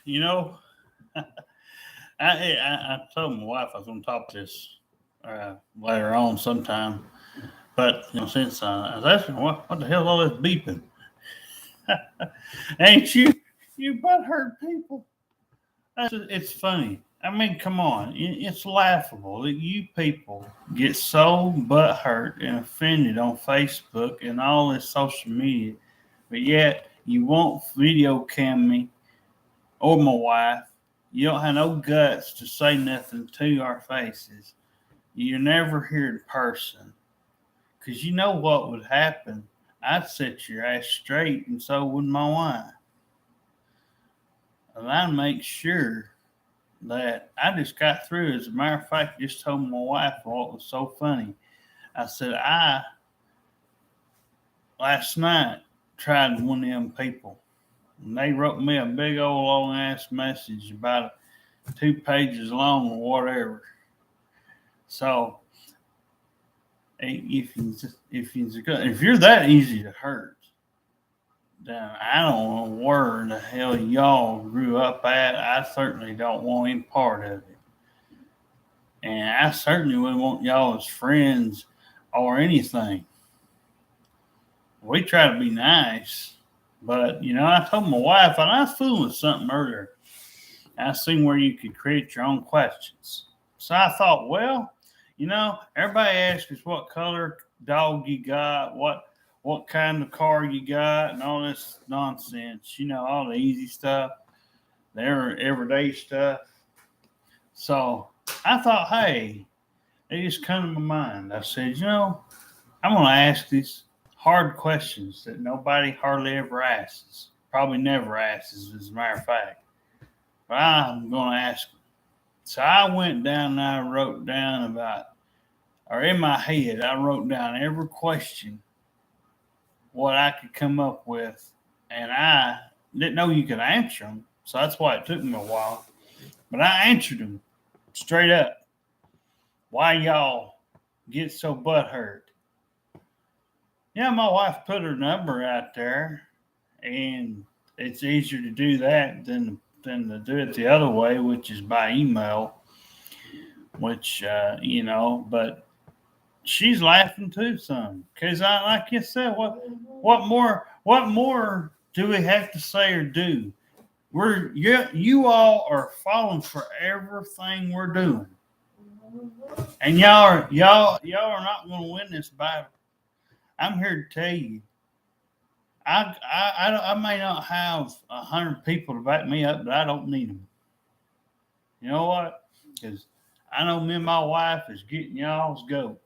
You know, I told my wife I was going to talk this later on sometime, but since I was asking what the hell is all this beeping, ain't you butt hurt people? It's funny. I mean, come on, it's laughable that you people get so butt hurt and offended on Facebook and all this social media, but yet you won't video cam me or my wife. You don't have no guts to say nothing to our faces. You're never here in person. Because you know what would happen. I'd set your ass straight, and so would my wife. And I'd make sure that I just got through. As a matter of fact, just told my wife what was so funny. I said, last night, tried one of them people. And they wrote me a big old long ass message about 2 pages long or whatever. So if you're that easy to hurt, then I don't know where the hell y'all grew up at. I certainly don't want any part of it. And I certainly wouldn't want y'all as friends or anything. We try to be nice. But, I told my wife, and I was fooling with something earlier. I seen where you could create your own questions. So I thought, well, everybody asks us what color dog you got, what kind of car you got, and all this nonsense. All the easy stuff, the everyday stuff. So I thought, hey, it just come to my mind. I said, I'm going to ask these hard questions that nobody hardly ever asks. Probably never asks, as a matter of fact. But I'm going to ask them. So I went down and I wrote down in my head, I wrote down every question, what I could come up with. And I didn't know you could answer them. So that's why it took me a while. But I answered them straight up. Why y'all get so butthurt? Yeah, my wife put her number out there, and it's easier to do that than to do it the other way, which is by email. Which but she's laughing too, some because like you said, what more do we have to say or do? You all are falling for everything we're doing, and y'all are not going to win this battle. I'm here to tell you, I may not have 100 people to back me up, but I don't need them. You know what? Because I know me and my wife is getting y'all's goat.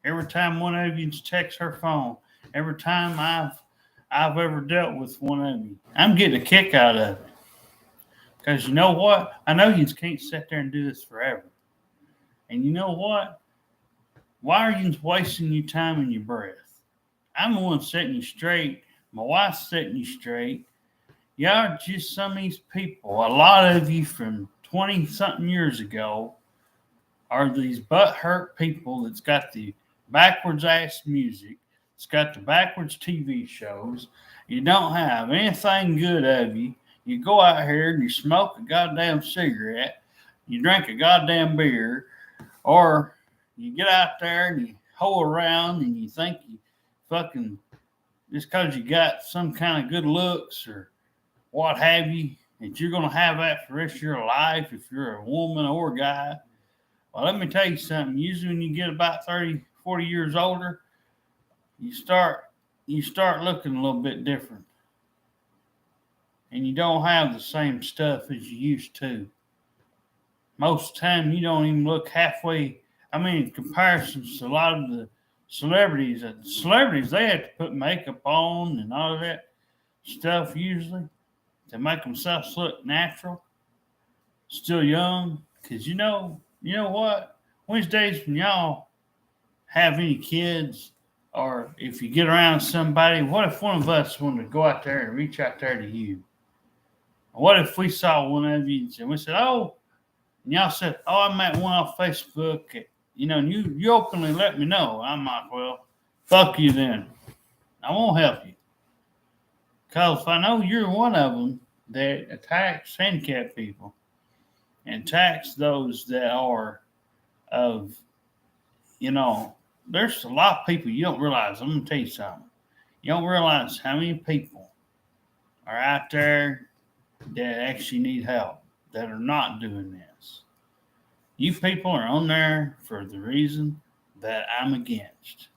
Every time one of you checks her phone, every time I've ever dealt with one of you, I'm getting a kick out of it. Because you know what? I know you can't sit there and do this forever. And you know what? Why are you wasting your time and your breath? I'm the one setting you straight. My wife's setting you straight. Y'all are just some of these people. A lot of you from 20-something years ago are these butt-hurt people that's got the backwards-ass music. It's got the backwards TV shows. You don't have anything good of you. You go out here and you smoke a goddamn cigarette. You drink a goddamn beer. Or you get out there and you hoe around and you think you fucking, just because you got some kind of good looks or what have you, that you're going to have that for the rest of your life if you're a woman or a guy. Well, let me tell you something. Usually when you get about 30, 40 years older, you start looking a little bit different. And you don't have the same stuff as you used to. Most of the time, you don't even look halfway. I mean, in comparison to a lot of the celebrities, they have to put makeup on and all of that stuff usually to make themselves look natural, still young. Because you know what? One of these days when y'all have any kids, or if you get around somebody, what if one of us wanted to go out there and reach out there to you? What if we saw one of you and we said, oh, and y'all said, oh, I met one off Facebook, and you openly let me know. I'm like, well, fuck you then. I won't help you. Because if I know you're one of them, that attacks handicapped people and attacks those that are of, you know, there's a lot of people you don't realize. I'm gonna tell you something. You don't realize how many people are out there that actually need help that are not doing this. You people are on there for the reason that I'm against.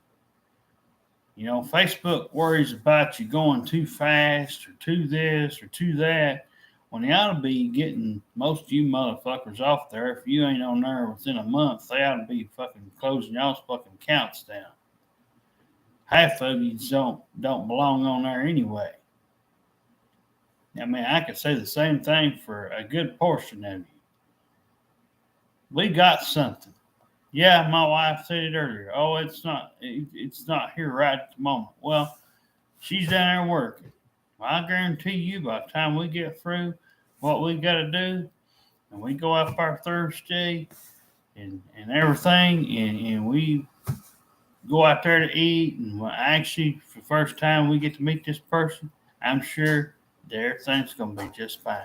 You know, Facebook worries about you going too fast or too this or too that when they ought to be getting most of you motherfuckers off there. If you ain't on there within a month, they ought to be fucking closing y'all's fucking counts down. Half of you don't belong on there anyway. I mean, I could say the same thing for a good portion of you. We got something. Yeah, my wife said it earlier. Oh, it's not here right at the moment. Well, she's down there working. Well, I guarantee you, by the time we get through what we got to do, and we go out for Thursday and everything, and we go out there to eat, and actually, for the first time we get to meet this person, I'm sure that everything's going to be just fine.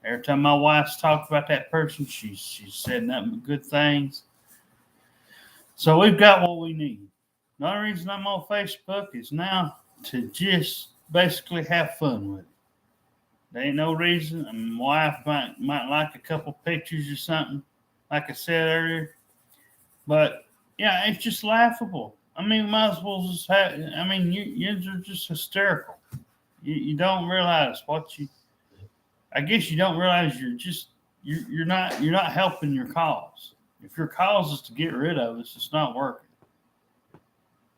Every time my wife's talked about that person, she's said nothing but good things. So we've got what we need. The only reason I'm on Facebook is now to just basically have fun with it. There ain't no reason. I mean, my wife might like a couple pictures or something, like I said earlier. But yeah, it's just laughable. I mean, we might as well just have. I mean, you're just hysterical. You don't realize what you. I guess you don't realize you're not helping your cause. If your cause is to get rid of us, it's not working.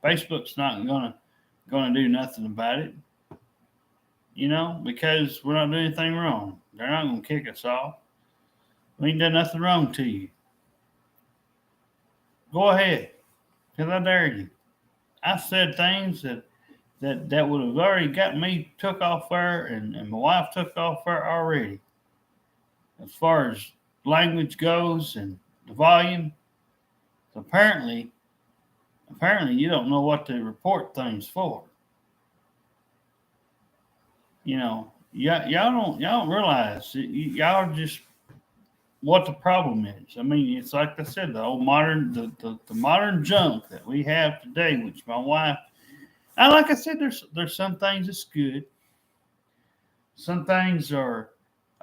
Facebook's not gonna do nothing about it. You know, because we're not doing anything wrong. They're not gonna kick us off. We ain't done nothing wrong to you. Go ahead, because I dare you. I said things that would have already got me took off there, and my wife took off there already. As far as language goes and the volume, apparently you don't know what to report things for. You know, y'all don't realize y'all just what the problem is. I mean, it's like I said, the old modern the modern junk that we have today, which my wife. And like I said, there's some things that's good. Some things are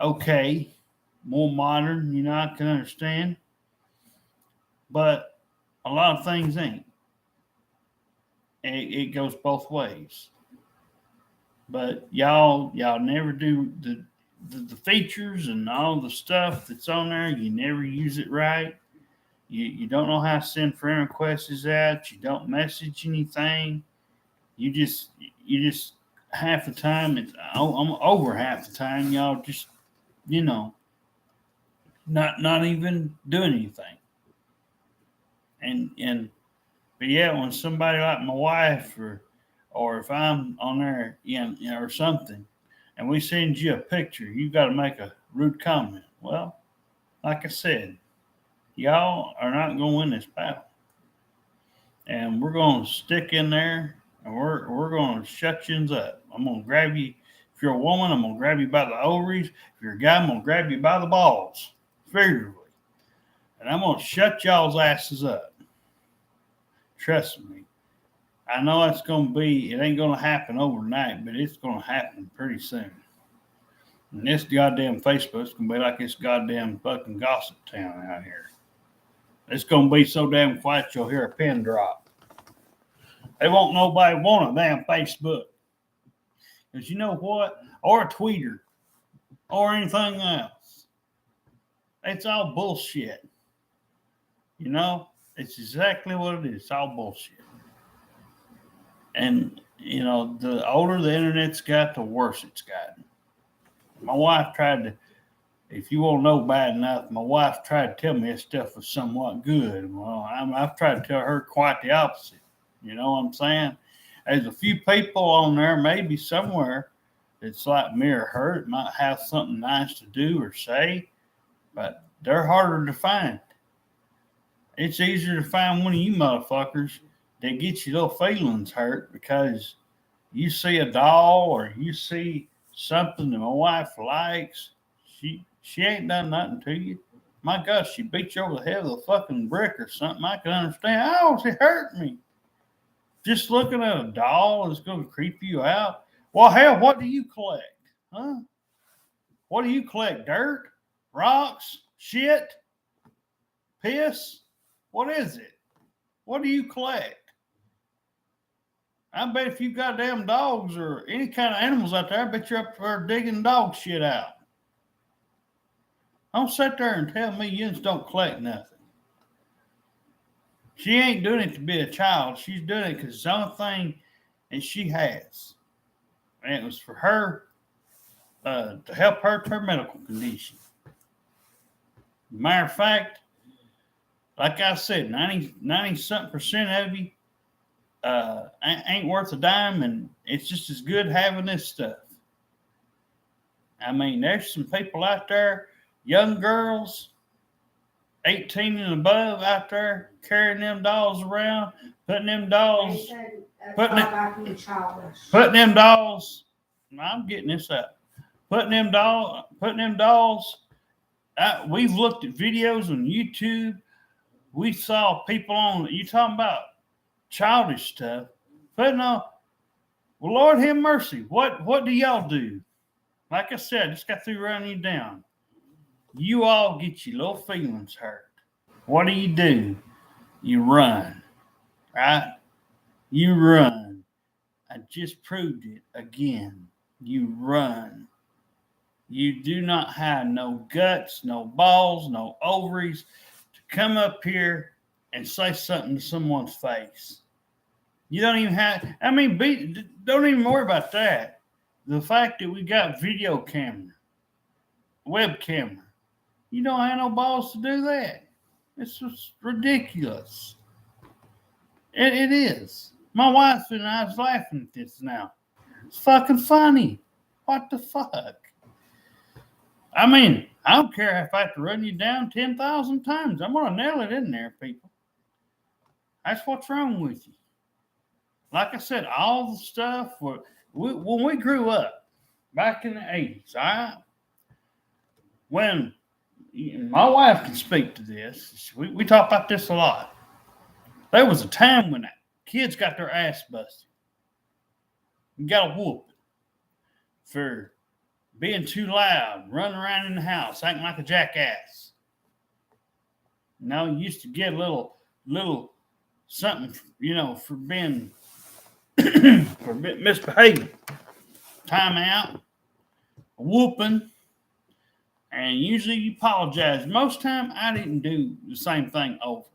okay, more modern, you know, I can understand. But a lot of things ain't. It goes both ways. But y'all never do the features and all the stuff that's on there. You never use it right. You don't know how to send friend requests out. You don't message anything. You just half the time I'm over half the time y'all just not even doing anything. And but yeah, when somebody like my wife or if I'm on there, or something, and we send you a picture, you got to make a rude comment. Well, like I said, y'all are not going to win this battle, and we're going to stick in there, and we're going to shut you up. I'm going to grab you. If you're a woman, I'm going to grab you by the ovaries. If you're a guy, I'm going to grab you by the balls, figuratively, and I'm going to shut y'all's asses up. Trust me. I know it ain't going to happen overnight, but it's going to happen pretty soon. And this goddamn Facebook's going to be like this goddamn fucking gossip town out here. It's going to be so damn quiet you'll hear a pin drop. They won't nobody want a damn Facebook. Because you know what? Or a tweeter. Or anything else. It's all bullshit. You know? It's exactly what it is. It's all bullshit. And, the older the internet's got, the worse it's gotten. My wife tried to, if you want to know bad enough, my wife tried to tell me this stuff was somewhat good. Well, I've tried to tell her quite the opposite. You know what I'm saying? There's a few people on there, maybe somewhere, that's like me or her. It might have something nice to do or say, but they're harder to find. It's easier to find one of you motherfuckers that gets your little feelings hurt because you see a doll or you see something that my wife likes, she ain't done nothing to you. My God, she beat you over the head with a fucking brick or something. I can understand. Oh, she hurt me. Just looking at a doll is going to creep you out. Well, hell, what do you collect? Huh? What do you collect? Dirt? Rocks? Shit? Piss? What is it? What do you collect? I bet if you got damn dogs or any kind of animals out there, I bet you're up there digging dog shit out. Don't sit there and tell me you just don't collect nothing. She ain't doing it to be a child. She's doing it because it's the only thing that she has. And it was for her to help her with her medical condition. Matter of fact, like I said, 90-something% of you ain't worth a dime, and it's just as good having this stuff. I mean, there's some people out there, young girls, 18 and above out there carrying them dolls around, putting them dolls. Putting them dolls. I'm getting this up. Putting them dolls. We've looked at videos on YouTube. We saw people on. You talking about childish stuff? Putting on. Well, Lord have mercy. What do y'all do? Like I said, I just got through running you down. You all get your little feelings hurt. What do? You run, right? You run. I just proved it again. You run. You do not have no guts, no balls, no ovaries to come up here and say something to someone's face. You don't even have, don't even worry about that. The fact that we got video camera, web camera, you don't have no balls to do that. It's just ridiculous. It is. My wife and I was laughing at this now. It's fucking funny. What the fuck? I mean, I don't care if I have to run you down 10,000 times. I'm going to nail it in there, people. That's what's wrong with you. Like I said, all the stuff, when we grew up, back in the 80s, all right? When my wife can speak to this, we talk about this a lot. There was a time when kids got their ass busted. You got a whooping for being too loud, running around in the house, acting like a jackass. You used to get a little something, for being for misbehaving. Time out, a whooping, and usually you apologize. Most time I didn't do the same thing over.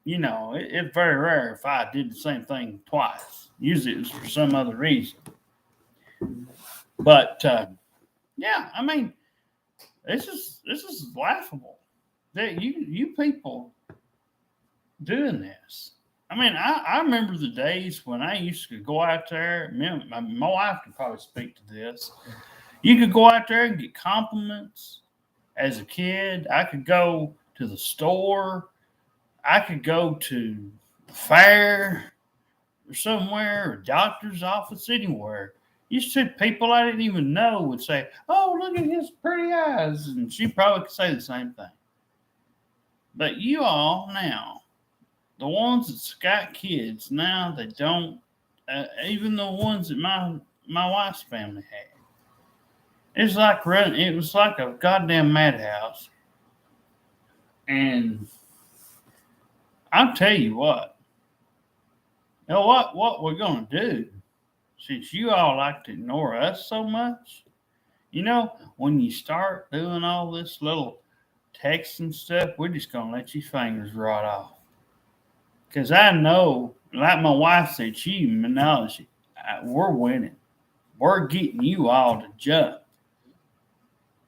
It's very rare if I did the same thing twice. Usually it was for some other reason. But yeah, I mean, this is laughable that you people doing this. I mean, I remember the days when I used to go out there. My wife could probably speak to this. You could go out there and get compliments as a kid. I could go to the store. I could go to the fair or somewhere, or doctor's office, anywhere. You see people I didn't even know would say, "Oh, look at his pretty eyes," and she probably could say the same thing. But you all now, the ones that's got kids now, they don't. Even the ones that my wife's family had. It was like a goddamn madhouse. And I'll tell you what. What we're gonna do, since you all like to ignore us so much, when you start doing all this little texting stuff, we're just gonna let your fingers rot off. Because I know, like my wife said, she knows we're winning. We're getting you all to jump.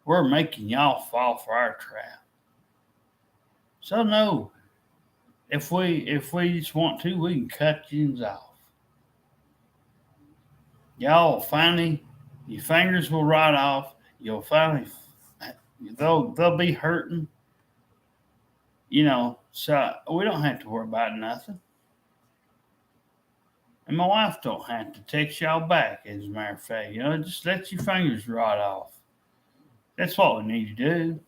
We're making y'all fall for our trap. So no, if we just want to, we can cut you off. Y'all finally, your fingers will rot off. You'll finally, they'll be hurting. So we don't have to worry about nothing. And my wife don't have to text y'all back, as a matter of fact. Just let your fingers rot off. That's what we need to do.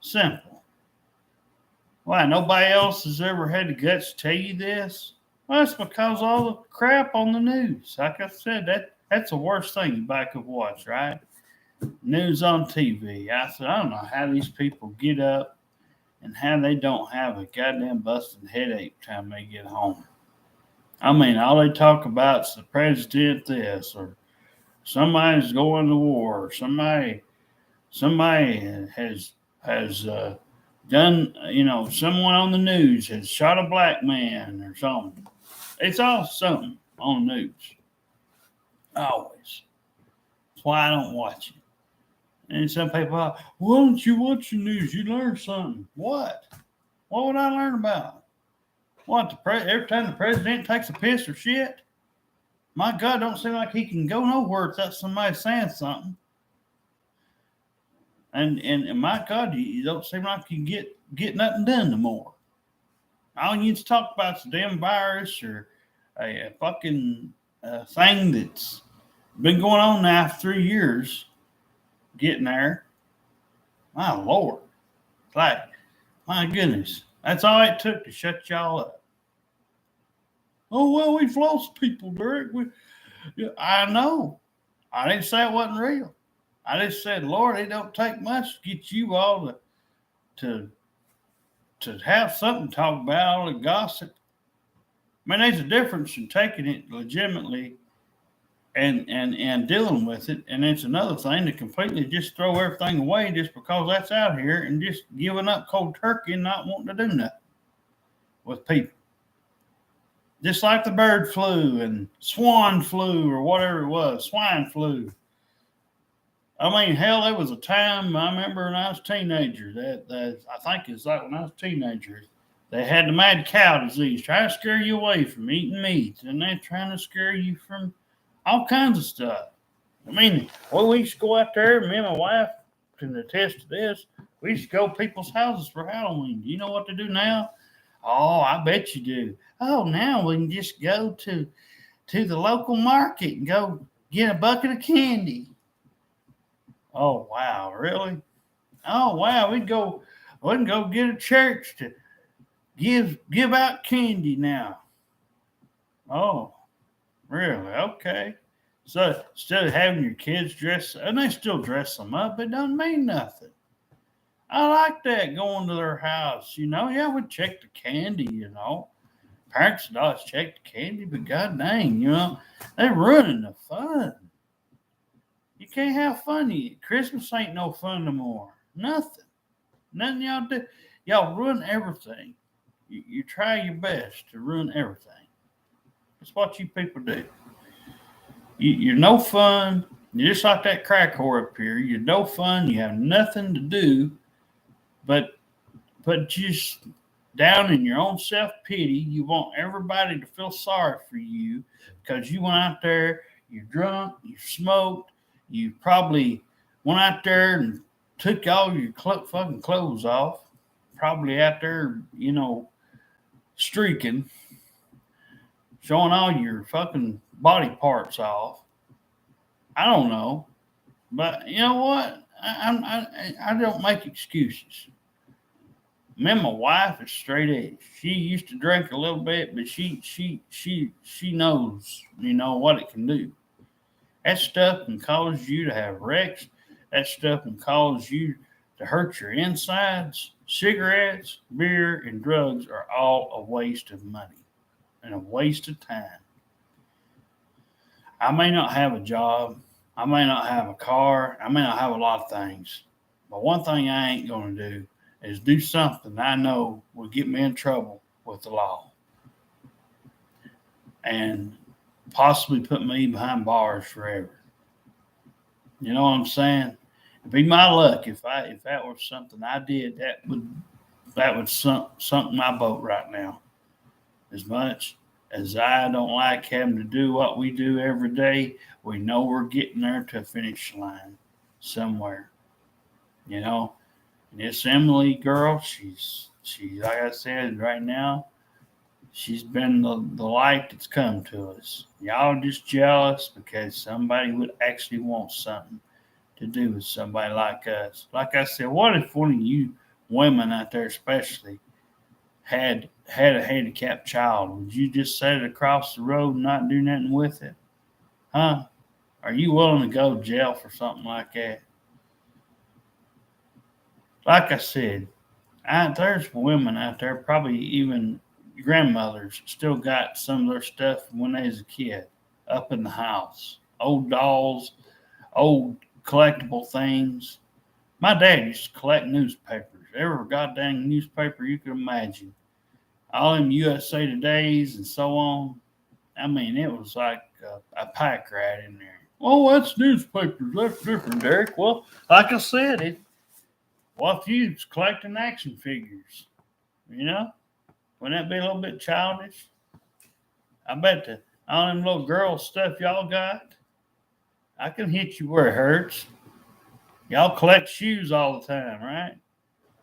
Simple. Why, nobody else has ever had the guts to tell you this? Well, it's because of all the crap on the news. Like I said, that's the worst thing you could watch, right? News on TV. I said, I don't know how these people get up and how they don't have a goddamn busted headache time they get home. I mean, all they talk about is the president this, or somebody's going to war, or somebody has done, someone on the news has shot a black man or something. It's all something on the news. Always. That's why I don't watch it. And some people are, why don't you watch the news? You learn something. What? What would I learn about? What, every time the president takes a piss or shit? My God, don't seem like he can go nowhere without somebody saying something. And my God, you don't seem like you get nothing done no more. All you need to talk about is a damn virus or a fucking thing that's been going on now for 3 years. Getting there. My Lord. It's like, my goodness. That's all it took to shut y'all up. Oh, well, we've lost people, Derek. I know. I didn't say it wasn't real. I just said, Lord, it don't take much to get you all to have something to talk about, all the gossip. I mean, there's a difference in taking it legitimately and dealing with it. And it's another thing to completely just throw everything away just because that's out here and just giving up cold turkey and not wanting to do nothing with people. Just like the bird flu and swan flu or whatever it was, swine flu. I mean, hell, there was a time I remember when I was a teenager that I think it's like when I was a teenager, they had the mad cow disease, trying to scare you away from eating meat, and they're trying to scare you from all kinds of stuff. I mean, we used to go out there, me and my wife can attest to this. We used to go to people's houses for Halloween. Do you know what to do now? Oh, I bet you do. Oh, now we can just go to the local market and go get a bucket of candy. Oh, wow, really? Oh, wow, we can go get a church to give out candy now. Oh, really? Okay. So instead of having your kids dress, and they still dress them up, it doesn't mean nothing. I like that, going to their house. Yeah, we check the candy, Parents would always check the candy, but god dang, they're ruining the fun. You can't have fun. Christmas ain't no fun no more. Nothing y'all do. Y'all ruin everything. You try your best to ruin everything. That's what you people do. You're no fun. You're just like that crack whore up here. You're no fun. You have nothing to do but just down in your own self-pity. You want everybody to feel sorry for you because you went out there, you're drunk, you smoked, you probably went out there and took all your fucking clothes off. Probably out there, streaking, showing all your fucking body parts off. I don't know, but you know what? I don't make excuses. Me and my wife is straight edge. She used to drink a little bit, but she knows, what it can do. That stuff can cause you to have wrecks. That stuff can cause you to hurt your insides. Cigarettes, beer, and drugs are all a waste of money and a waste of time. I may not have a job. I may not have a car. I may not have a lot of things. But one thing I ain't going to do is do something I know will get me in trouble with the law and possibly put me behind bars forever. You know what I'm saying? It'd be my luck if that was something I did, that would sunk my boat right now. As much as I don't like having to do what we do every day, we know we're getting there to a finish line somewhere. And this Emily girl, she's like I said right now, She's been the light that's come to us. Y'all just jealous because somebody would actually want something to do with somebody like us. Like I said, what if one of you women out there, especially, had a handicapped child? Would you just set it across the road and not do nothing with it? Huh? Are you willing to go to jail for something like that? Like I said, there's women out there, probably even grandmothers, still got some of their stuff from when they was a kid up in the house. Old dolls, old collectible things. My dad used to collect newspapers. Every goddamn newspaper you could imagine. All them USA Todays and so on. I mean, it was like a pack rat in there. Oh, that's newspapers. That's different, Derek. Well, like I said, what if you was collecting action figures? You know? Wouldn't that be a little bit childish? I bet all them little girl stuff y'all got, I can hit you where it hurts. Y'all collect shoes all the time, right?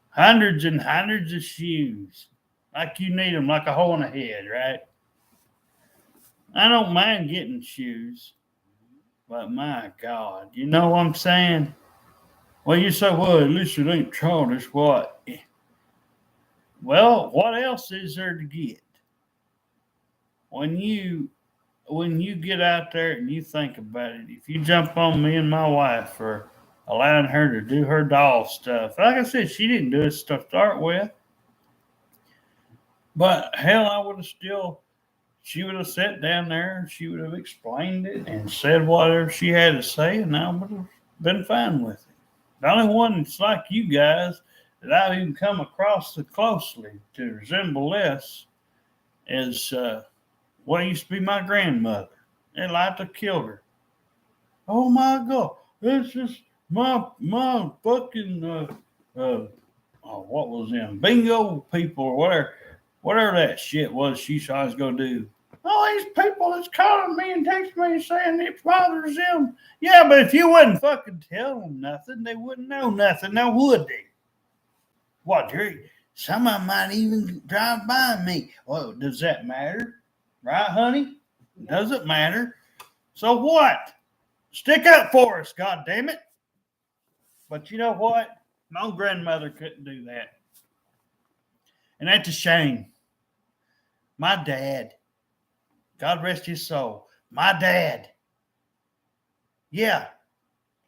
Hundreds and hundreds of shoes. Like you need them like a hole in the head, right? I don't mind getting shoes, but my God, you know what I'm saying? Well, you say, well, at least it ain't childish. What? Well, what else is there to get? When you get out there and you think about it, if you jump on me and my wife for allowing her to do her doll stuff, like I said, she didn't do it to start with. But hell, she would have sat down there and she would have explained it and said whatever she had to say, and I would have been fine with it. The only one that's like you guys that I've even come across so closely to resemble this is what used to be my grandmother. They like to kill her. Oh my God, this is my fucking what was them bingo people or whatever that shit was. She always go do. All these people that's calling me and texting me saying it bothers them. Yeah, but if you wouldn't fucking tell them nothing, they wouldn't know nothing. Now would they? What? Some of them might even drive by me. Well, does that matter? Right, honey? Doesn't matter. So what? Stick up for us, God damn it. But you know what? My own grandmother couldn't do that. And that's a shame. My dad, God rest his soul, my dad, yeah,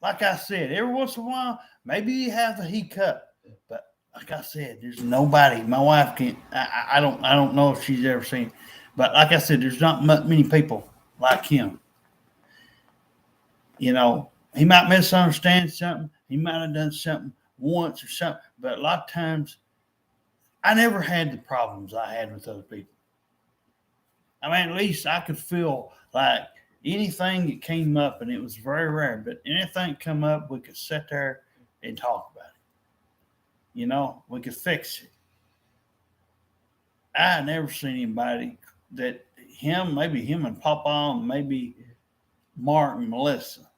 like I said, every once in a while, maybe you have a hiccup. But like I said, there's nobody. My wife can't. I don't know if she's ever seen. But like I said, there's not many people like him. You know, he might misunderstand something. He might have done something once or something. But a lot of times, I never had the problems I had with other people. I mean, at least I could feel like anything that came up, and it was very rare, but anything come up, we could sit there and talk about it. You know, we could fix it. I never seen anybody that maybe him and Papa, maybe Mark and Melissa.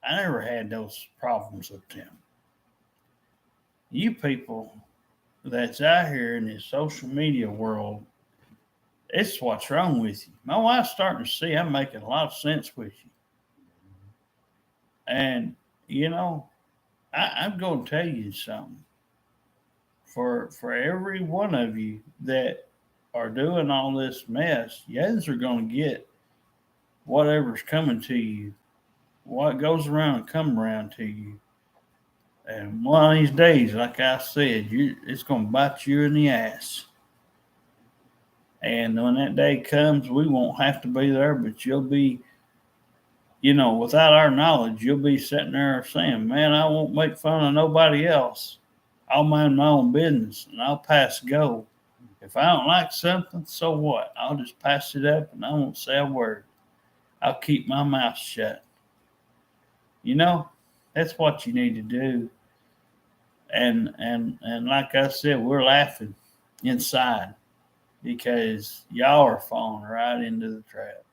I never had those problems with them. You people that's out here in this social media world, it's what's wrong with you. My wife's starting to see I'm making a lot of sense with you. And, you know, I'm going to tell you something. For every one of you that are doing all this mess, yous are going to get whatever's coming to you. What goes around come around to you. And one of these days, like I said, it's going to bite you in the ass. And when that day comes, we won't have to be there, but you'll be, without our knowledge, you'll be sitting there saying, man, I won't make fun of nobody else. I'll mind my own business and I'll pass go. If I don't like something, so what? I'll just pass it up and I won't say a word. I'll keep my mouth shut. That's what you need to do. And like I said, we're laughing inside because y'all are falling right into the trap.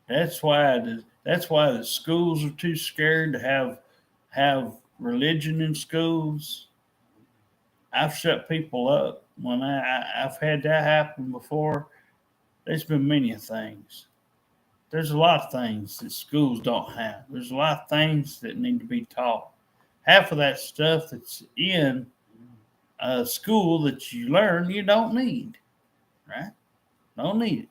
That's why the schools are too scared to have religion in schools. I've shut people up when I've had that happen before, there's been many things. There's a lot of things that schools don't have. There's a lot of things that need to be taught. Half of that stuff that's in school that you learn, you don't need, right? Don't need it.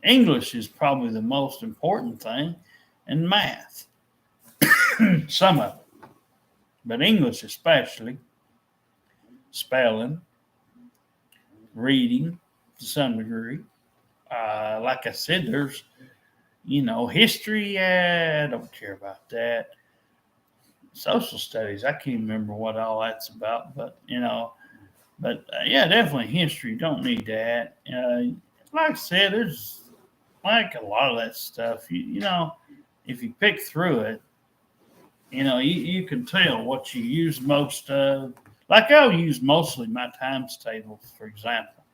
English is probably the most important thing, and math, some of it, but English especially, spelling, reading to some degree. Like I said, there's, history. I don't care about that. Social studies, I can't remember what all that's about, but yeah, definitely history. Don't need that. Like I said, there's like a lot of that stuff. If you pick through it, you can tell what you use most of. Like I'll use mostly my times tables, for example.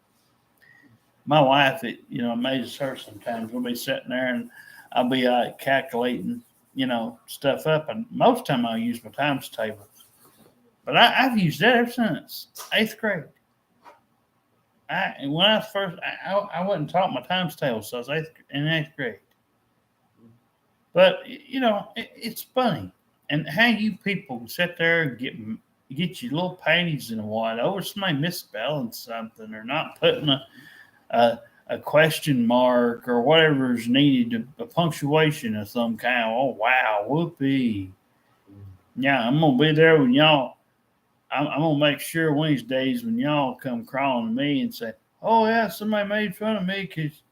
My wife, it amazes her sometimes. We'll be sitting there and I'll be calculating, stuff up, and most of the time I'll use my times tables. But I've used that ever since 8th grade. When I first, I wasn't taught my times table, so I was in 8th grade. But it's funny, and how you people sit there and get your little panties in a wad over somebody misspelling something or not putting a question mark or whatever is needed, a punctuation of some kind. Oh wow, whoopee! Yeah, I'm gonna be there when y'all. I'm gonna make sure one of these days when y'all come crawling to me and say, "Oh yeah, somebody made fun of me because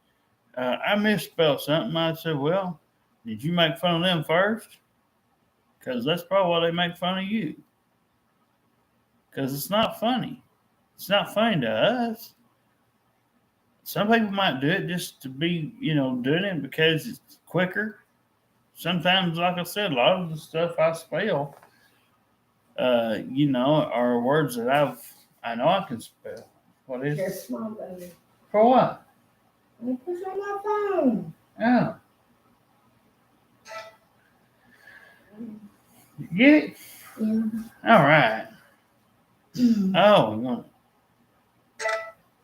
I misspelled something." I said, "Well, did you make fun of them first? Because that's probably why they make fun of you. Because it's not funny. It's not funny to us. Some people might do it just to be, doing it because it's quicker. Sometimes, like I said, a lot of the stuff I spell, are words that I know I can spell. What is it? Small baby. For what? Let me put it on my phone. Oh. You get it? Yeah. All right. Oh,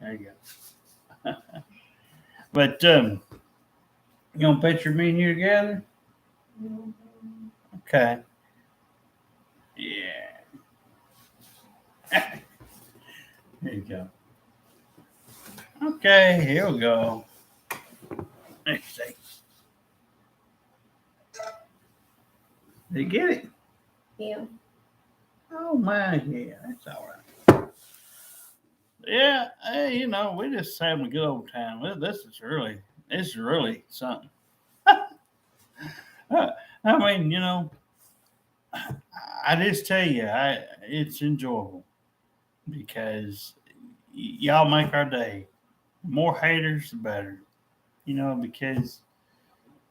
there you go. But you want to picture me and you together? Okay. Yeah. There you go. Okay, here we go. Let's see. Did you get it? Yeah. Oh my, yeah, that's all right. Yeah, hey, we're just having a good old time. This is really something. I mean, I just tell you, it's enjoyable because y'all make our day. The more haters, the better. Because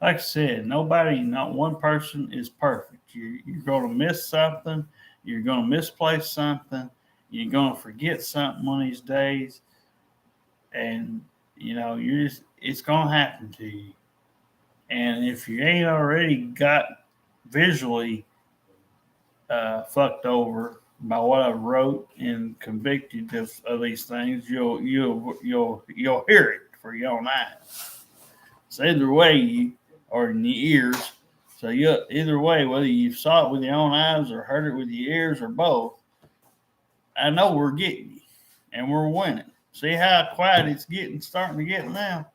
like I said, not one person is perfect. You're going to miss something. You're going to misplace something. You're going to forget something one of these days. And, it's going to happen to you. And if you ain't already got visually fucked over by what I wrote and convicted of these things, you'll hear it for your own eyes. So either way, or in your ears. So either way, whether you saw it with your own eyes or heard it with your ears or both, I know we're getting you and we're winning. See how quiet it's starting to get now?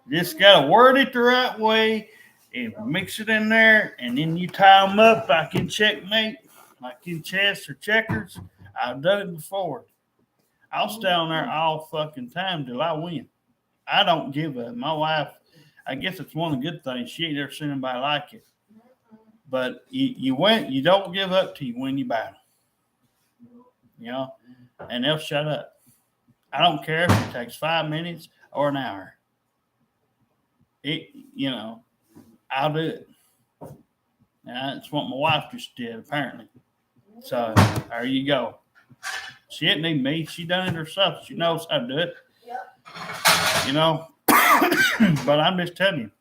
Just got to word it the right way and mix it in there, and then you tie them up like in checkmate, like in chess or checkers. I've done it before. I'll stay on there all fucking time till I win. I don't give up. My wife, I guess it's one of the good things. She ain't ever seen anybody like it. But you win. You don't give up till you win your battle. And they'll shut up. I don't care if it takes 5 minutes or an hour. I'll do it. That's what my wife just did, apparently. So there you go. She didn't need me. She done it herself. She knows how to do it. Yep. But I'm just telling you,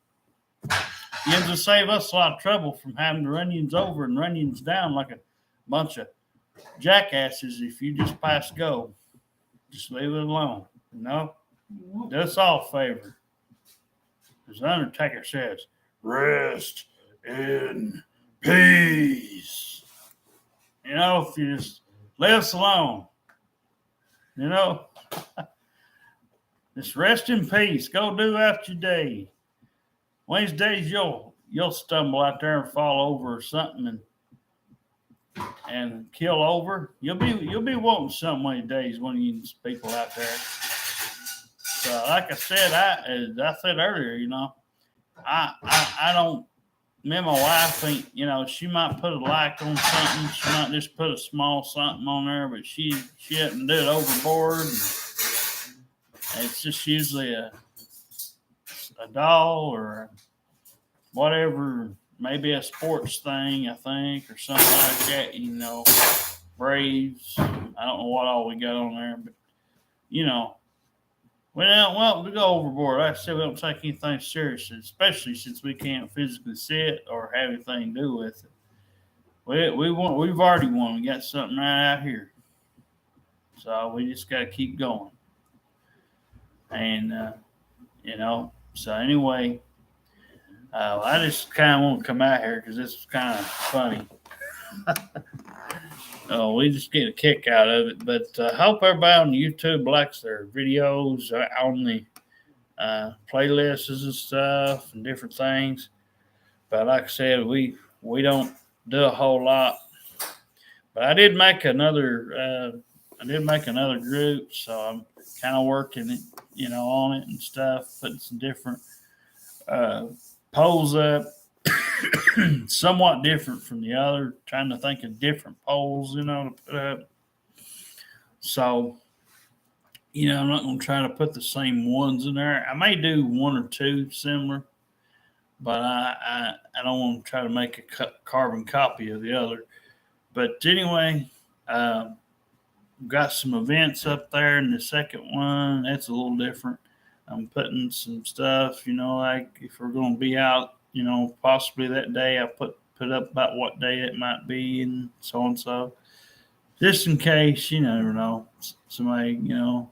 you just save us a lot of trouble from having to run yins over and run yins down like a bunch of jackasses if you just pass go. Just leave it alone. You know? Do us all a favor. As the Undertaker says, rest in peace. You know, if you just leave us alone, you know, just rest in peace. Go do out your day. One of these days you'll stumble out there and fall over or something and kill over. You'll be wanting something one of these days when you people out there. So like I said, as I said earlier, you know, I don't. Me and my wife think, you know, she might put a like on something. She might just put a small something on there, but she doesn't do it overboard. And it's just usually a doll or whatever, maybe a sports thing, I think, or something like that. You know, Braves. I don't know what all we got on there, but you know. We go overboard. Like I said, we don't take anything seriously, especially since we can't physically sit or have anything to do with it. We've already won. We got something right out here, so we just got to keep going. And you know, so anyway, I just kind of want to come out here because it's kind of funny. We just get a kick out of it. But I hope everybody on YouTube likes their videos on the playlists and stuff and different things. But like I said, we don't do a whole lot. But I did make another group, so I'm kind of working it, you know, on it and stuff, putting some different polls up. Somewhat different from the other, trying to think of different polls, you know, to put up. So, you know, I'm not going to try to put the same ones in there. I may do one or two similar, but I don't want to try to make a carbon copy of the other. But anyway, got some events up there in the second one. That's a little different. I'm putting some stuff, you know, like if we're going to be out, you know, possibly that day, I put up about what day it might be and so. Just in case, you never know. Somebody, you know,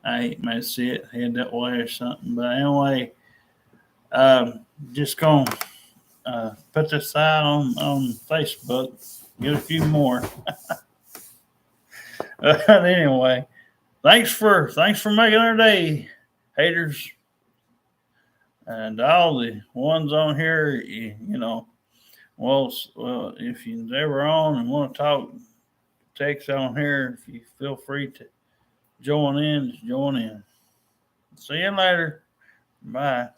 I might see it head that way or something. But anyway, just going to put this out on Facebook. Get a few more. Anyway, thanks for making our day, haters. And all the ones on here, you know, well, if you're ever on and want to talk, text on here. If you feel free to join in, just join in. See you later. Bye.